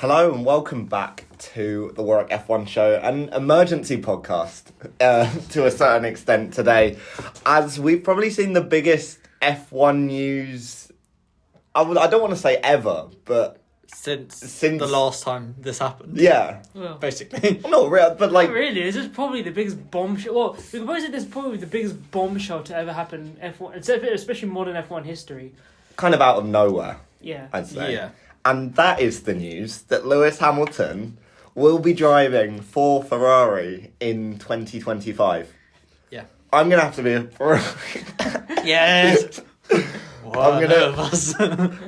Hello and welcome back to the Warwick F1 show, an emergency podcast to a certain extent today, as we've probably seen the biggest F1 news, I don't want to say ever, but since the last time this happened. Yeah. Well, basically. Not really, but like... Not really, this is probably the biggest bombshell. Well, we can probably say this is probably the biggest bombshell to ever happen in F1, especially modern F1 history. Kind of out of nowhere, yeah. I'd say. Yeah. And that is the news that Lewis Hamilton will be driving for Ferrari in 2025. Yeah. I'm going to have to be a Ferrari. Yes! of us.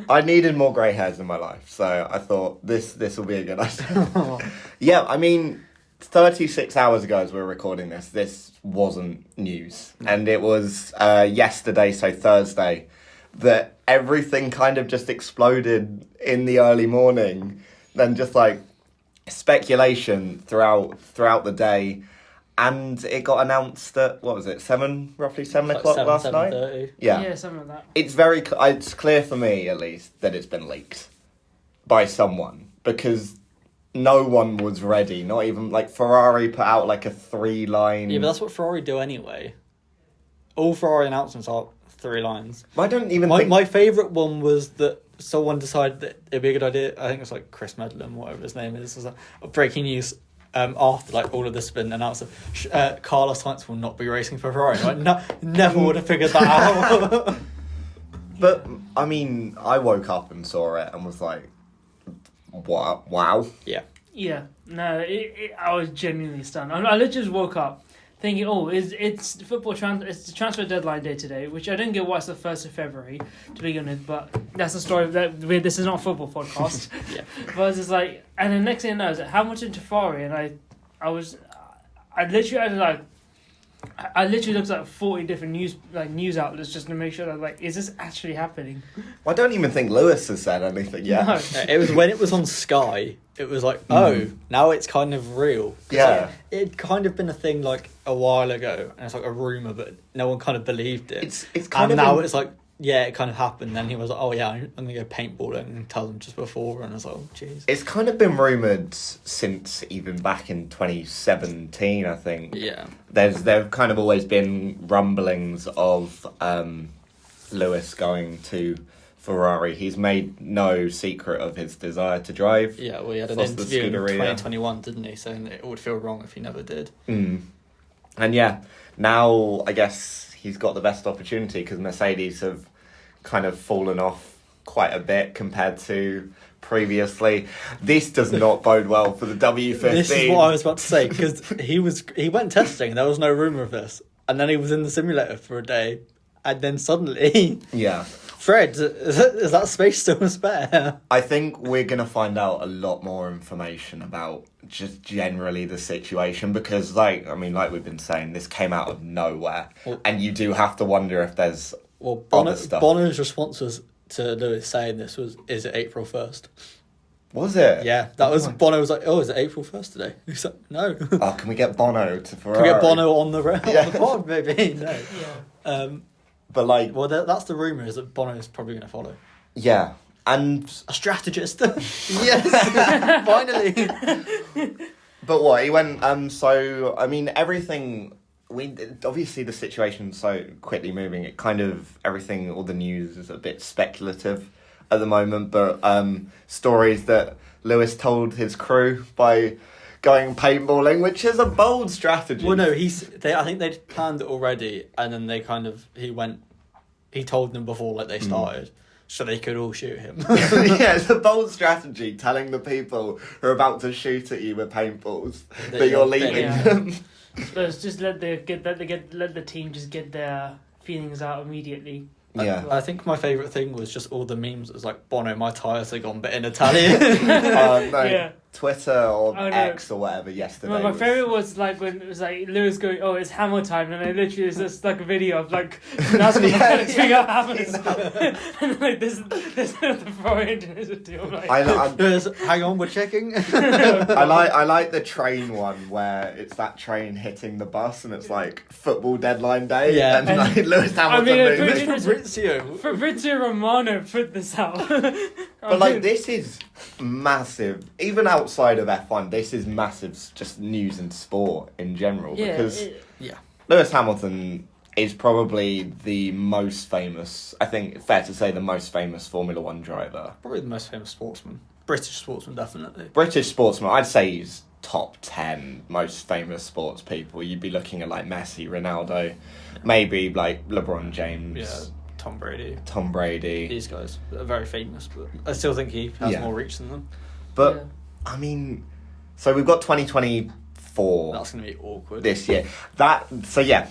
I needed more grey hairs in my life, so I thought this will be a good idea. Yeah, I mean, 36 hours ago as we were recording this wasn't news. And it was yesterday, so Thursday, that everything kind of just exploded in the early morning. Then just like speculation throughout the day. And it got announced at, what was it, roughly 7 o'clock last night? 7:30. Yeah, something like that. It's clear for me, at least, that it's been leaked by someone. Because no one was ready. Not even, like, Ferrari put out, like, a 3-line... Yeah, but that's what Ferrari do anyway. All Ferrari announcements are 3 lines. I don't even My favourite one was that someone decided that it'd be a good idea. I think it's like Chris Medlin, whatever his name is. Was like, breaking news after like all of this has been announced. Carlos Sainz will not be racing for Ferrari. Like, never would have figured that out. But, I mean, I woke up and saw it and was like, wow. Yeah. Yeah, no, I was genuinely stunned. I literally just woke up thinking, it's the transfer deadline day today, which I don't get why it's the 1st of February to begin with, but that's the story. This is not a football podcast. Yeah. But it's just like, and the next thing I know is Hamilton to Ferrari, and I literally looked at 40 different news outlets just to make sure that like, is this actually happening? Well, I don't even think Lewis has said anything yet. No. It was when it was on Sky. It was like, now it's kind of real. Yeah. Like, it'd kind of been a thing like a while ago, and it's like a rumour, but no one kind of believed it. It's kind of now it's like, yeah, it kind of happened. Then he was like, oh yeah, I'm going to go paintballing and tell them just before, and I was like, oh jeez. It's kind of been rumoured since even back in 2017, I think. Yeah. There've kind of always been rumblings of Lewis going to Ferrari. He's made no secret of his desire to drive. Yeah, well, he had an interview in 2021, didn't he, saying that it would feel wrong if he never did. And yeah, now I guess he's got the best opportunity because Mercedes have kind of fallen off quite a bit compared to previously. This does not bode well for the W15. This is what I was about to say, because he went testing and there was no rumour of this, and then he was in the simulator for a day, and then suddenly... Yeah. Fred, is that space still spare? I think we're going to find out a lot more information about just generally the situation because, like we've been saying, this came out of nowhere. Well, and you do have to wonder if there's other stuff. Bono's response to Lewis saying this is it April 1st? Was it? Yeah, that was... Bono was like, is it April 1st today? He's like, no. Oh, can we get Bono to Ferrari? Can we get Bono on the pod, maybe? No. Yeah. But like... Well, that's the rumour, is that Bono's probably going to follow. Yeah. And... A strategist. Yes! Finally! But what? He went... So, I mean, everything... Obviously, the situation's so quickly moving. It kind of... Everything, all the news is a bit speculative at the moment. But stories that Lewis told his crew by... going paintballing, which is a bold strategy. Well, no, I think they'd planned it already, and then he told them before, like, they started, so they could all shoot him. Yeah, it's a bold strategy, telling the people who are about to shoot at you with paintballs that you're leaving them. So it's just let the team just get their feelings out immediately. Yeah. I think my favourite thing was just all the memes. It was like, Bono, my tyres are gone, but in Italian. No, Twitter or X or whatever yesterday. My favourite was like when it was like Lewis going, it's Hammer time, and it literally is just like a video of like NASCAR mechanics figure out Hammer. And like this the Ferrari engine is a deal. Like, hang on, we're checking. I like the train one where it's that train hitting the bus and it's like football deadline day. Yeah, and like Lewis Hamilton. Fabrizio Romano put this out. But like, this is massive. Even outside of F1, this is massive. Just news and sport in general. Yeah, Because Yeah. Lewis Hamilton is probably the most famous. I think fair to say the most famous Formula One driver. Probably the most famous sportsman. British sportsman, definitely. British sportsman. I'd say he's top 10 most famous sports people. You'd be looking at like Messi, Ronaldo, maybe like LeBron James. Yeah. Tom Brady. These guys are very famous, but I still think he has Yeah. more reach than them. But, Yeah. I mean, so we've got 2024 That's going to be awkward. this year.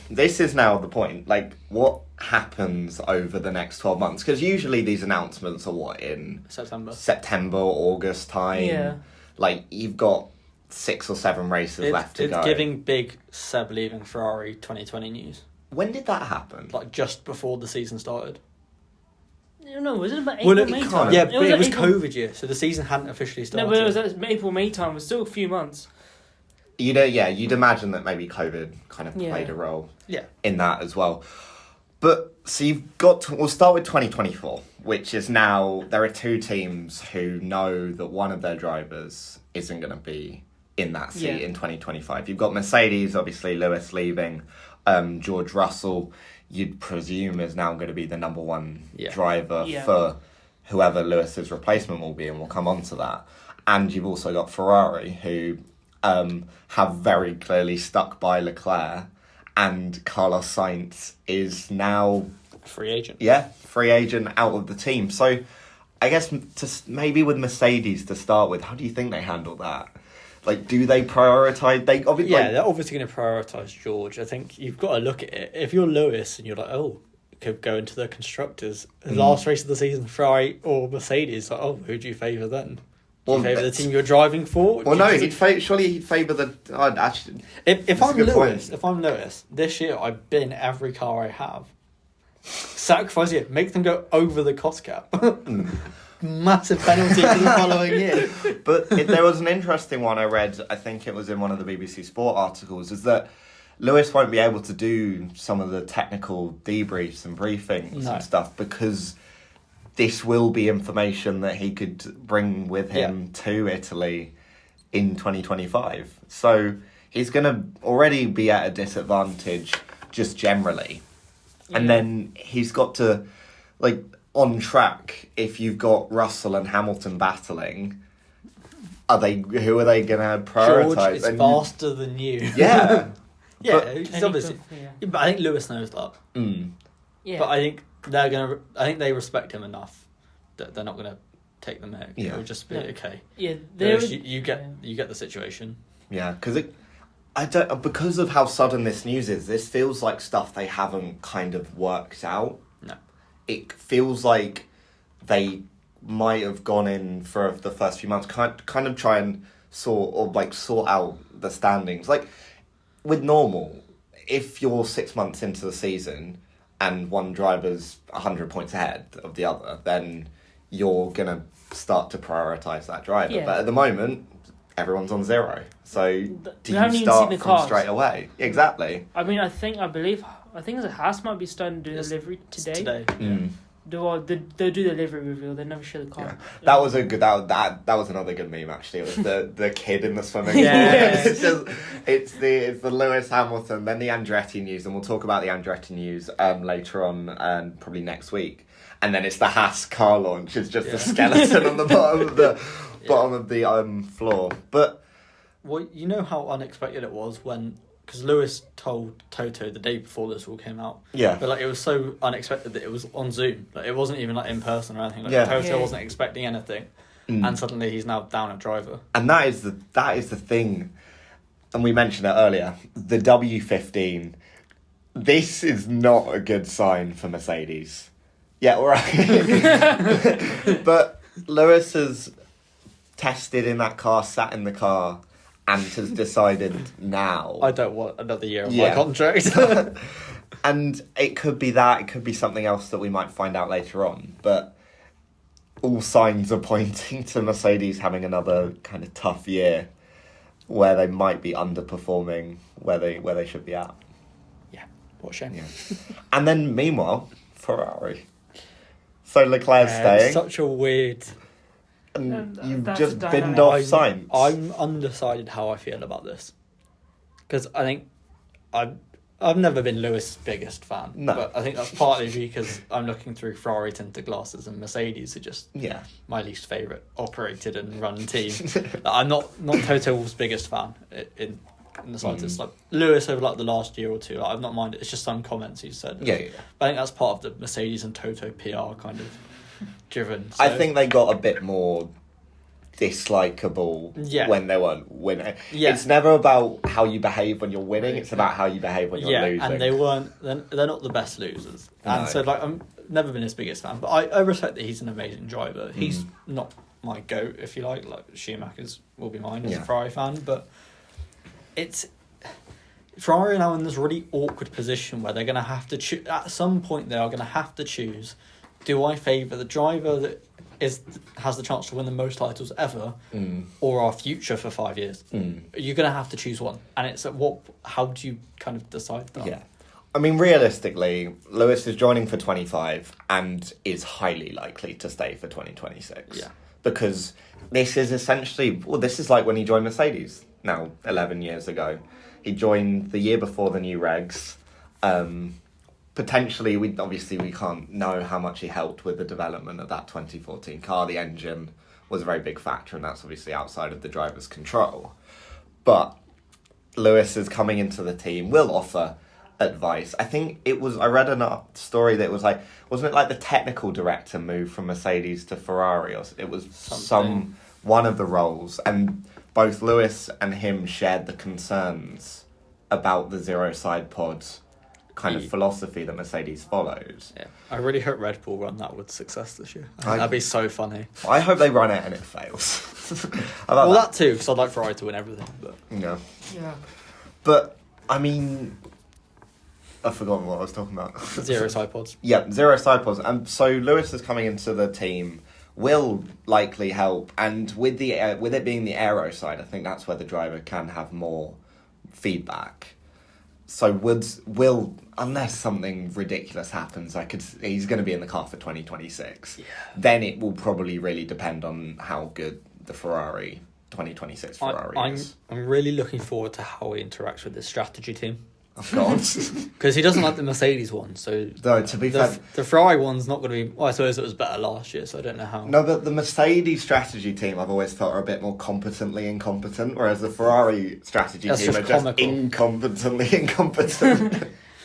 This is now the point. Like, what happens over the next 12 months? Because usually these announcements are what, in September, August time? Yeah. Like, you've got 6 or 7 races left to go. It's giving big Seb leaving Ferrari 2020 news. When did that happen? Like, just before the season started. No, was it about April, May time? Yeah, but it was April. COVID year, so the season hadn't officially started. No, but it was April, May time. It was still a few months. You'd imagine that maybe COVID kind of played a role in that as well. But, so you've got we'll start with 2024, which is now, there are 2 teams who know that one of their drivers isn't going to be in that seat in 2025. You've got Mercedes, obviously, Lewis leaving. George Russell, you'd presume, is now going to be the number 1 driver for whoever Lewis's replacement will be, and we'll come on to that. And you've also got Ferrari, who have very clearly stuck by Leclerc, and Carlos Sainz is now free agent. Yeah, free agent out of the team. So I guess maybe with Mercedes to start with, how do you think they handle that? Like, do they prioritise? They're obviously going to prioritise George. I think you've got to look at it. If you're Lewis and you're like, oh, could go into the constructors, the last race of the season, Ferrari or Mercedes, like, oh, who do you favour then? Do you favour the team you're driving for? Well, no, surely he'd favour the... actually, if I'm Lewis, this year I bin every car I have. Sacrifice it. Make them go over the cost cap. Massive penalty for the following year. But there was an interesting one I read, I think it was in one of the BBC Sport articles, is that Lewis won't be able to do some of the technical debriefs and briefings and stuff because this will be information that he could bring with him to Italy in 2025. So he's going to already be at a disadvantage just generally. Yeah. And then he's got to, like, on track, if you've got Russell and Hamilton battling, who are they going to prioritise? George is faster than you. Yeah. It's obviously. But I think Lewis knows that. Yeah. But I think they respect him enough that they're not gonna take them out. Yeah. It'll just be okay. Yeah, you get the situation. Yeah, because of how sudden this news is. This feels like stuff they haven't kind of worked out. No, it feels like they might have gone in for the first few months, kind of try and sort out the standings. Like with normal, if you're 6 months into the season and one driver's 100 points ahead of the other, then you're going to start to prioritise that driver. Yeah. But at the moment, everyone's on 0. So do you haven't even start seen the from cars. straight away? Exactly. I mean, I believe the Haas might be starting to do delivery today. They'll do the delivery reveal. They never show the car. Yeah. That was a good. That was another good meme actually. It was the kid in the swimming pool. Yeah. it's the Lewis Hamilton, then the Andretti news, and we'll talk about the Andretti news later on, probably next week. And then it's the Haas car launch. It's just a skeleton on the bottom of the floor. But well, you know how unexpected it was because Lewis told Toto the day before this all came out. Yeah. But it was so unexpected that it was on Zoom. It wasn't even in person or anything. Toto wasn't expecting anything, and suddenly he's now down a driver. And that is the thing, and we mentioned it earlier. The W15. This is not a good sign for Mercedes. Yeah, all right. But Lewis has tested in that car, sat in the car, and has decided now. I don't want another year on my contract. And it could be that, it could be something else that we might find out later on. But all signs are pointing to Mercedes having another kind of tough year where they might be underperforming where they should be at. Yeah, what a shame. Yeah. And then meanwhile, Ferrari. So Leclerc's staying. Such a weird And you've that's just a dynamic. binned off Sainz. I'm undecided how I feel about this. Because I think I've never been Lewis' biggest fan. No. But I think that's partly because I'm looking through Ferrari tinted glasses and Mercedes are just my least favourite operated and run team. I'm not Toto Wolff's biggest fan in the slightest. Like Lewis over like the last year or two, like, I've not minded. It's just some comments he said. Yeah. But I think that's part of the Mercedes and Toto PR kind of driven. So. I think they got a bit more dislikable when they weren't winning. Yeah. It's never about how you behave when you're winning, it's about how you behave when you're losing. And they're not the best losers. And so like I'm never been his biggest fan, but I respect that he's an amazing driver. He's not my GOAT, if you like Schumacher's will be mine as a Ferrari fan, but it's Ferrari are now in this really awkward position where they're going to have to choose. At some point, they are going to have to choose: do I favour the driver that has the chance to win the most titles ever, or our future for 5 years? You're going to have to choose one, and it's how do you kind of decide that? Yeah, I mean, realistically, Lewis is joining for 25 and is highly likely to stay for 2026. Yeah, because this is essentially this is like when he joined Mercedes. Now 11 years ago, he joined the year before the new regs. Potentially, we can't know how much he helped with the development of that 2014 car. The engine was a very big factor, and that's obviously outside of the driver's control. But Lewis is coming into the team, will offer advice. I think I read a story that was like, wasn't it like the technical director moved from Mercedes to Ferrari, or it was one of the roles, and both Lewis and him shared the concerns about the zero side pod kind of philosophy that Mercedes follows. Yeah, I really hope Red Bull run that with success this year. That'd be so funny. I hope they run it and it fails. that too, because I'd like Ferrari to win everything. But Yeah. But I mean, I've forgotten what I was talking about. Zero side pods. Yeah, zero side pods. And so Lewis is coming into the team, will likely help, and with it being the aero side, I think that's where the driver can have more feedback. So will unless something ridiculous happens, he's going to be in the car for 2026. Yeah. Then it will probably really depend on how good the 2026 Ferrari is. I'm really looking forward to how he interacts with the strategy team. Of course. Because he doesn't like the Mercedes one, so... Though, to be fair... The Ferrari one's not going to be... Well, I suppose it was better last year, so I don't know how... No, but the Mercedes strategy team, I've always felt, are a bit more competently incompetent, whereas the Ferrari strategy team are just incompetently incompetent.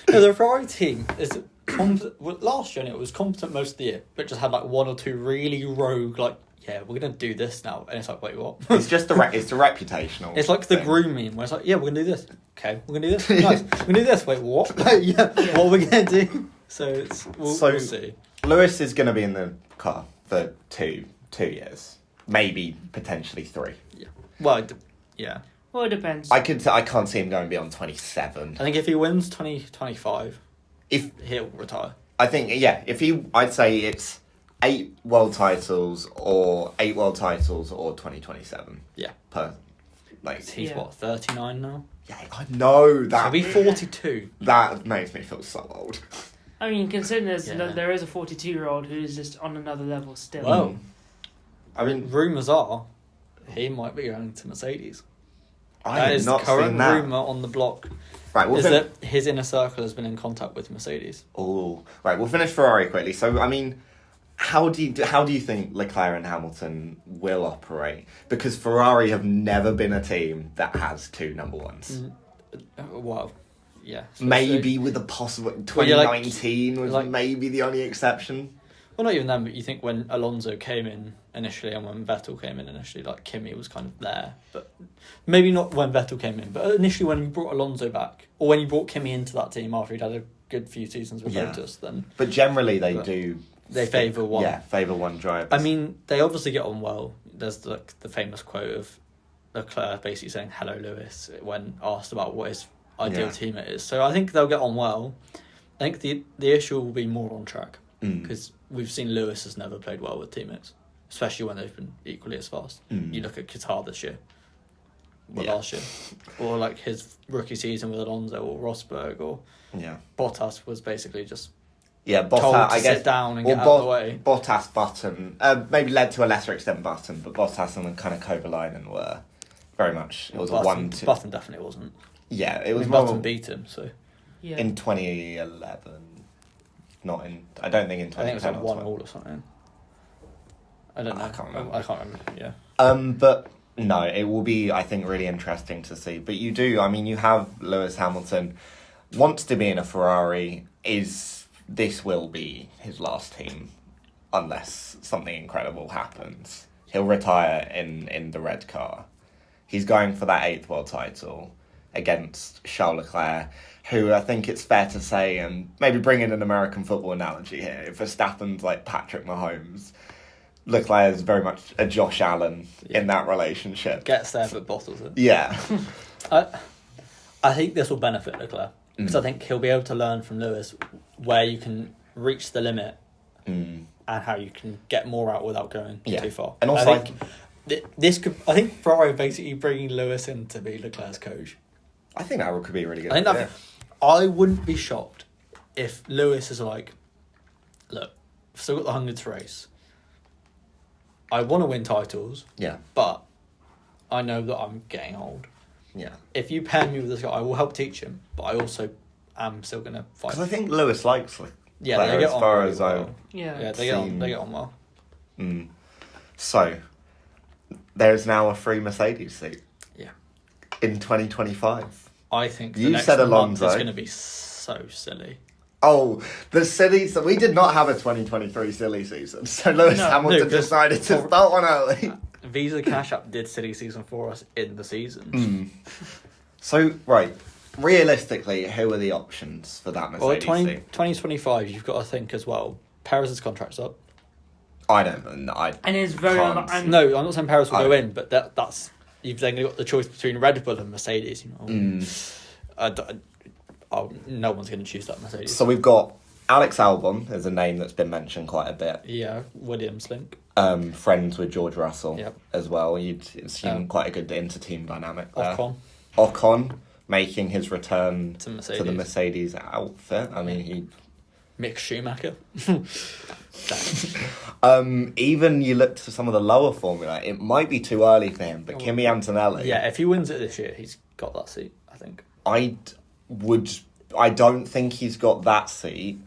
No, the Ferrari team is... last year, it was competent most of the year, but just had like one or two really rogue, like, yeah, we're going to do this now. And it's like, wait, what? It's just it's the reputational It's like the groom meme, where it's like, yeah, we're going to do this. Okay, we're going to do this. Nice. We're going to do this. Wait, what? What are we going to do? So we'll see. Lewis is going to be in the car for two years. Maybe, potentially 3. Yeah. Well, yeah. Well, it depends. I can't see him going beyond 27. I think if he wins 2025, he'll retire. I think, I'd say it's 8 world titles or 2027. Yeah. He's what, 39 now? Yeah, I know that. He'll be 42. That makes me feel so old. I mean, considering there is a 42-year-old who's just on another level still. Well, I mean, rumours are he might be going to Mercedes. I have not seen that. Rumour on the block. Right, that his inner circle has been in contact with Mercedes. Oh, right. We'll finish Ferrari quickly. So, I mean, how do you think Leclerc and Hamilton will operate? Because Ferrari have never been a team that has 2 number ones. Well, yeah. Maybe with a possible 2019 was maybe the only exception. Well, not even then, but you think when Alonso came in initially and when Vettel came in initially, like Kimi was kind of there. But maybe not when Vettel came in, but initially when you brought Alonso back, or when you brought Kimi into that team after he'd had a good few seasons with Lotus, then... But generally they do... They favour one. Yeah, favour one driver. I mean, they obviously get on well. There's the famous quote of Leclerc basically saying, "Hello, Lewis," when asked about what his ideal teammate is. So I think they'll get on well. I think the issue will be more on track, because we've seen Lewis has never played well with teammates, especially when they've been equally as fast. You look at Qatar this year, last year, or like his rookie season with Alonso or Rosberg or Bottas was basically just Yeah, told Bottas, to I guess. sit down and get out of the way. Bottas, Button, maybe led to a lesser extent Button, but Bottas and kind of Kovalainen were very much. It was a 1-2. Button definitely wasn't. Yeah, it was Button beat him, so. Yeah. In 2011. Not in. I don't think in 2010. I think it was like 1 all or something. I don't know. I can't remember. I can't remember, yeah. But no, it will be, I think, really interesting to see. But you do, I mean, you have Lewis Hamilton wants to be in a Ferrari. This will be his last team, unless something incredible happens. He'll retire in the red car. He's going for that 8th world title against Charles Leclerc, who I think it's fair to say, and maybe bring in an American football analogy here, if Verstappen's like Patrick Mahomes, Leclerc is very much a Josh Allen in that relationship. Gets there but bottles it. Yeah. I think this will benefit Leclerc, because I think he'll be able to learn from Lewis where you can reach the limit and how you can get more out without going too far. And also, I think Ferrari are basically bringing Lewis in to be Leclerc's coach. I think that could be a really good. I wouldn't be shocked if Lewis is like, look, I've still got the hunger to race. I want to win titles. Yeah. But I know that I'm getting old. Yeah. If you pair me with this guy, I will help teach him, but I also am still going to fight. Because I think Lewis likes they get on really well. Yeah, they get on well. So, there's now a free Mercedes seat. Yeah. In 2025. I think the You next said month Alonso. is going to be so silly. Oh, the silly... So we did not have a 2023 silly season. So Lewis Hamilton decided to start one early. Visa Cash App did silly season for us in the season. So, right. Realistically, who are the options for that Mercedes seat? 2025, you've got to think as well. Perez's contract's up. I don't know. And it's very... No, I'm not saying Perez will go in, but that's... You've then got the choice between Red Bull and Mercedes. No one's going to choose that Mercedes. So we've got Alex Albon as a name that's been mentioned quite a bit. Yeah, Williams link. Friends with George Russell as well. You'd assume quite a good inter-team dynamic there. Ocon making his return to the Mercedes outfit. I mean, Mick Schumacher. Even you look to some of the lower formula, it might be too early for him, but Kimi Antonelli... Yeah, if he wins it this year, he's got that seat, I think. I don't think he's got that seat.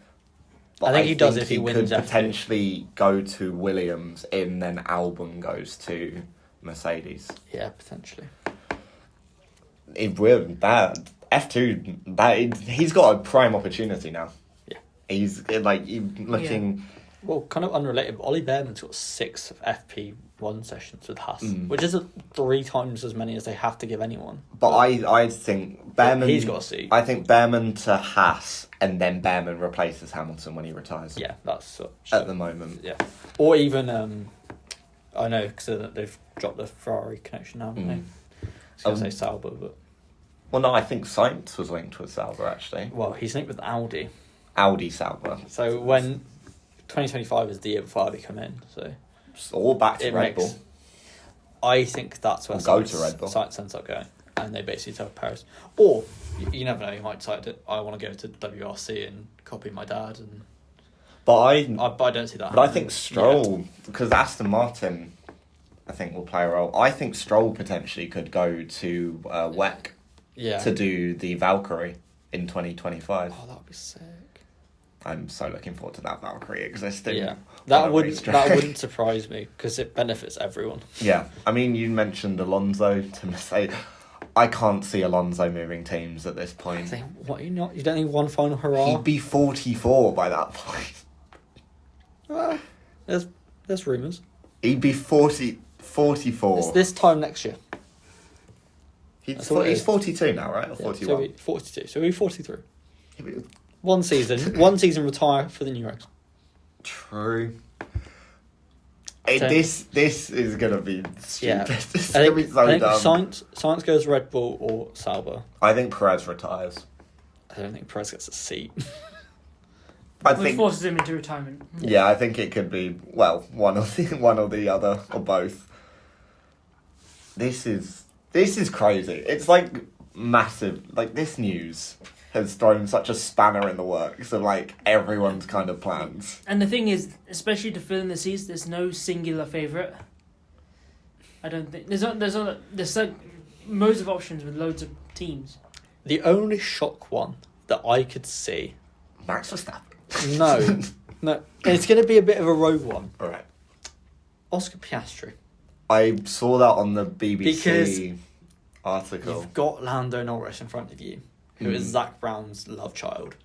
But I think he does if he wins. Could potentially go to Williams and then Albon goes to Mercedes. Yeah, potentially. It will. That F2, he's got a prime opportunity now. Yeah. He's looking... Yeah. Well, kind of unrelated, but Ollie Behrman's got 6 FP1 sessions with Haas, which is 3 times as many as they have to give anyone. But I think Behrman... He's got a seat. I think Behrman to Haas, and then Behrman replaces Hamilton when he retires. Yeah, that's... at the moment. Yeah. Or even... I know, because they've dropped the Ferrari connection now, haven't they? I was going to say Sauber, but... Well, no, I think Sainz was linked with Sauber, actually. Well, he's linked with Audi. Audi Sauber. So when... 2025 is the year before they come in, so... All back to Red Bull. I think that's where Sainz ends up going. And they basically tell Paris. Or, you never know, you might decide that I want to go to WRC and copy my dad. But I don't see that But I think Stroll, because Aston Martin, I think, will play a role. I think Stroll potentially could go to WEC to do the Valkyrie in 2025. Oh, that would be sick. I'm so looking forward to that Valkyrie existing. Yeah, that wouldn't surprise me because it benefits everyone. Yeah, I mean, you mentioned Alonso to Mercedes. I can't see Alonso moving teams at this point. You don't think one final hurrah? He'd be 44 by that point. Well, there's rumours. He'd be 44. It's this time next year. He's 42 now, right? Or 41? So 42. So he'll be 43. One season retire for the New Regs. True. This is going to be stupid. Yeah. It's going to be so dumb. Sainz goes Red Bull or Sauber. I think Perez retires. I don't think Perez gets a seat. Which forces him into retirement. Yeah, I think it could be, one or the other, or both. This is crazy. It's like massive. Like, this news has thrown such a spanner in the works of like everyone's kind of plans. And the thing is, especially to fill in the seats, there's no singular favourite. I don't think there's like loads of options with loads of teams. The only shock one that I could see. Max Verstappen. No, it's going to be a bit of a rogue one. All right. Oscar Piastri. I saw that on the BBC Because article. You've got Lando Norris in front of you, who is Zach Brown's love child.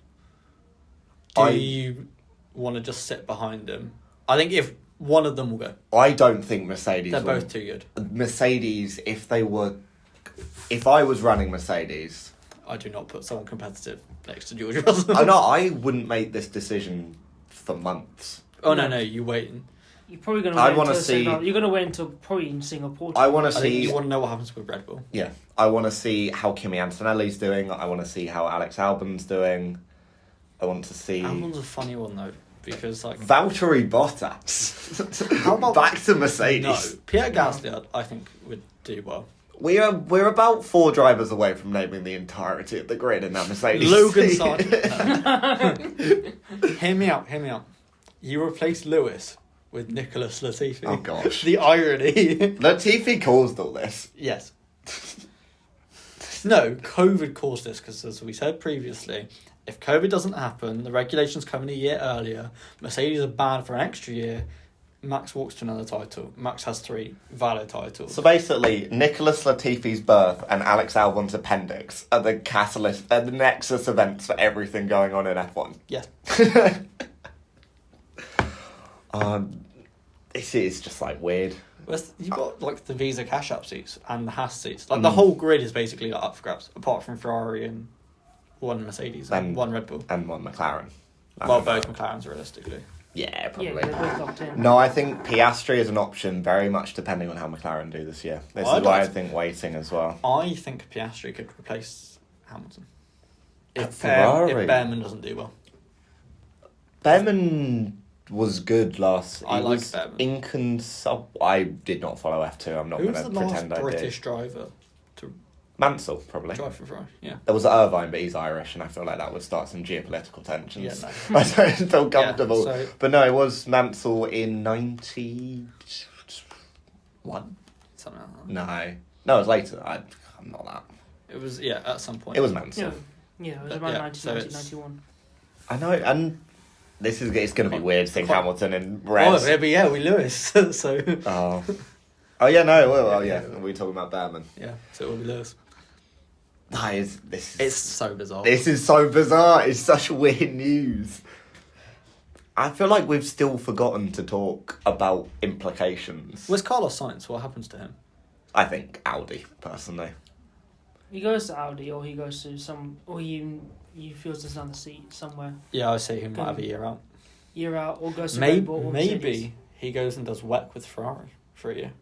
Do you want to just sit behind him? I think if one of them will go. I don't think Mercedes. They're both too good. Mercedes, if I was running Mercedes, I do not put someone competitive next to George Russell. I wouldn't make this decision for months. Oh no, you waiting. You're probably going to You're going to wait until probably in Singapore. I want to I think see. you want to know what happens with Red Bull. Yeah, I want to see how Kimi Antonelli's doing. I want to see how Alex Albon's doing. I want to see. Albon's a funny one though, because like Valtteri Bottas. How about back to Mercedes? No, Pierre Gasly, I think would do well. We're about 4 drivers away from naming the entirety of the grid in that Mercedes. Logan Sargent. Hear me out. You replace Lewis with Nicholas Latifi. Oh gosh. The irony. Latifi caused all this. Yes. No, COVID caused this because, as we said previously, if COVID doesn't happen, the regulations come in a year earlier, Mercedes are banned for an extra year, Max walks to another title. Max has 3 valid titles. So basically, Nicholas Latifi's birth and Alex Albon's appendix are the catalyst, are the nexus events for everything going on in F1. Yes. This is just like weird. You've got like the Visa Cash App seats and the Haas seats. Like the whole grid is basically like, up for grabs, apart from Ferrari and one Mercedes and one Red Bull. And one McLaren. Well, both McLarens realistically. Yeah, probably. Yeah, they're both locked in. No, I think Piastri is an option very much depending on how McLaren do this year. This is why I think waiting as well. I think Piastri could replace Hamilton. If Ferrari. Behrman doesn't do well. Behrman was good last. I like Behrman. I did not follow F2. I'm not going to pretend I did. Who's the last British driver to Mansell, probably. drive for Ferrari? Yeah. There was Irvine, but he's Irish, and I feel like that would start some geopolitical tensions. Yeah, no. I don't feel comfortable. Yeah, so, but no, it was Mansell in 91. Something like that. No, it was later. I'm not that. It was, at some point. It was Mansell. Yeah, it was around 1991. I know, and it's going to be weird seeing Hamilton in red. Oh, we Lewis. So. Oh yeah, no. Well, yeah. We're talking about Behrman. Yeah, so it will be Lewis. It's so bizarre. This is so bizarre. It's such weird news. I feel like we've still forgotten to talk about implications. Was Carlos Sainz? What happens to him? I think Audi, personally. He goes to Audi, or he goes to or he feels there's another seat somewhere. Yeah, I see him might have a year out. Or goes to Red Bull or Mercedes. Maybe he goes and does WEC with Ferrari for a year.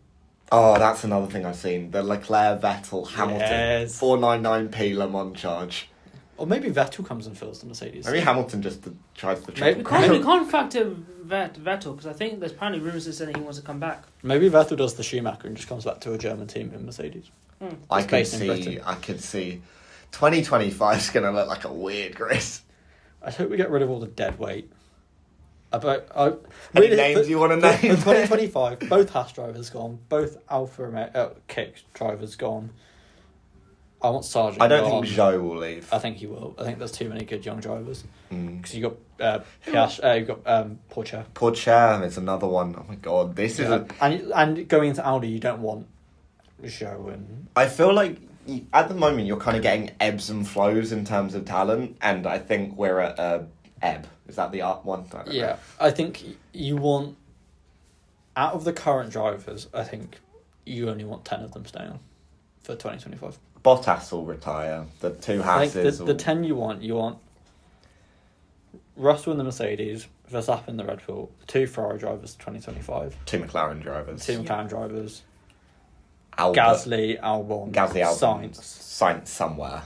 Oh, that's another thing I've seen. The Leclerc, Vettel, Hamilton. Yes. 499p Le Mans charge. Or maybe Vettel comes and fills the Mercedes. Maybe Hamilton just tries to Maybe We can't factor Vettel, because I think there's apparently rumours that saying he wants to come back. Maybe Vettel does the Schumacher and just comes back to a German team in Mercedes. I could see 2025 is going to look like a weird grid. I hope we get rid of all the dead weight. Any names you want to name? For 2025, both Haas drivers gone, both Alfa Kick drivers gone. I want Sargent. I don't think Zhou will leave. I think he will. I think there's too many good young drivers. Because you got Porsche. Porsche is another one. Oh my god, this is and going into Audi, you don't want Zhou and. I feel like at the moment you're kind of getting ebbs and flows in terms of talent, and I think we're at a ebb. Is that the art one? I don't know. I think you want out of the current drivers. I think you only want 10 of them staying on for 2025. Bottas will retire. The two Hasses. I think the 10 you want Russell in the Mercedes, Verstappen in the Red Bull, the 2 Ferrari drivers 2025, 2 McLaren drivers, 2 McLaren drivers, Albert, Gasly, Albon, Sainz somewhere,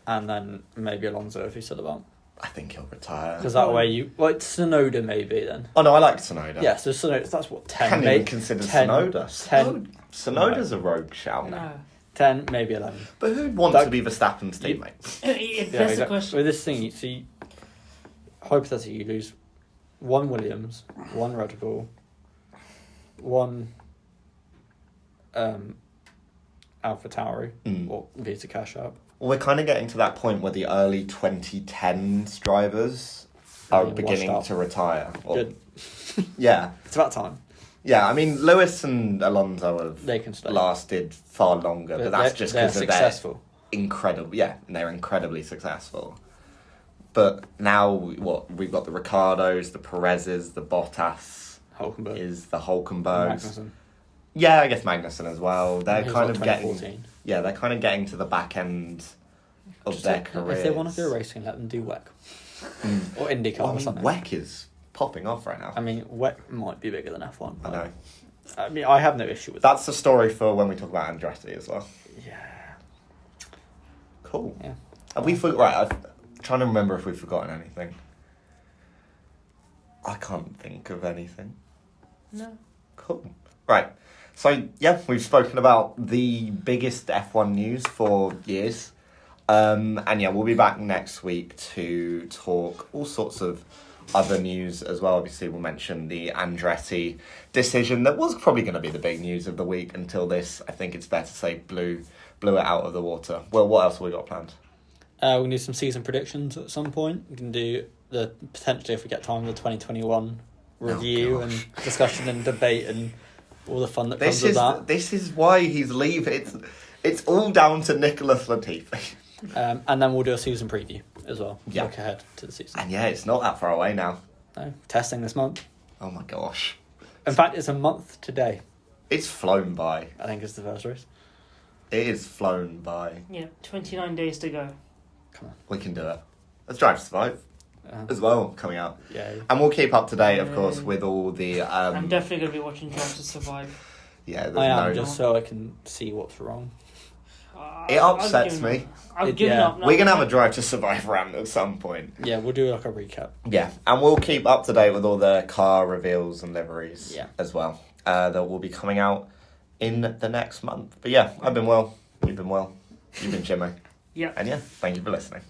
and then maybe Alonso if he's still about. I think he'll retire. Because that way Tsunoda maybe then. Oh no, I like Tsunoda. Yeah, so Tsunoda, that's what 10. Can't even consider Tsunoda. Tsunoda's a rogue shout. No. 10, maybe 11. But who'd want to be Verstappen's teammate? That's the question. With this thing, hypothetically, you lose 1 Williams, 1 Red Bull, 1 AlphaTauri, or Vita Cash App. Well, we're kind of getting to that point where the early 2010s drivers are beginning to retire. Good. Yeah. It's about time. Yeah, I mean, Lewis and Alonso They can stay. lasted far longer, but that's just because they're successful. Incredible. Yeah, they're incredibly successful. But now, we've got the Ricardos, the Perez's, the Bottas, Hulkenberg. is the Hulkenbergs. Magnussen. Yeah, I guess Magnussen as well. They're He was kind like of getting... 2014. Yeah, they're kind of getting to the back end of their careers. If they want to do racing, let them do WEC. Or IndyCar or something. WEC is popping off right now. I mean, WEC might be bigger than F1. I know. I mean, I have no issue with That's the story for when we talk about Andretti as well. that. Yeah. Cool. Yeah. Have we right, I'm trying to remember if we've forgotten anything. I can't think of anything. No. Cool. Right. So, yeah, we've spoken about the biggest F1 news for years. And yeah, we'll be back next week to talk all sorts of other news as well. Obviously, we'll mention the Andretti decision that was probably going to be the big news of the week until this, I think it's fair to say, blew it out of the water. Well, what else have we got planned? We can do some season predictions at some point. We can do potentially, if we get time, the 2021 review and discussion and debate and all the fun that comes with that. This is why he's leaving. It's all down to Nicholas Latifi. And then we'll do a season preview as well. Yeah. Look ahead to the season. And yeah, it's not that far away now. No, testing this month. Oh my gosh. In fact, it's a month today. It's flown by. I think it's the first race. It is flown by. Yeah, 29 days to go. Come on. We can do it. Let's Drive to Survive as well coming out. Yeah. And we'll keep up to date, of course, with all the... I'm definitely going to be watching Drive to Survive. Yeah, there's I am, no... just so I can see what's wrong. It upsets me. I've given up. We're going to have a Drive to Survive rant at some point. Yeah, we'll do like a recap. Yeah, and we'll keep up to date with all the car reveals and liveries as well. That will be coming out in the next month. But yeah, I've been Will. You've been Will. You've been Chinmay. Yeah. And yeah, thank you for listening.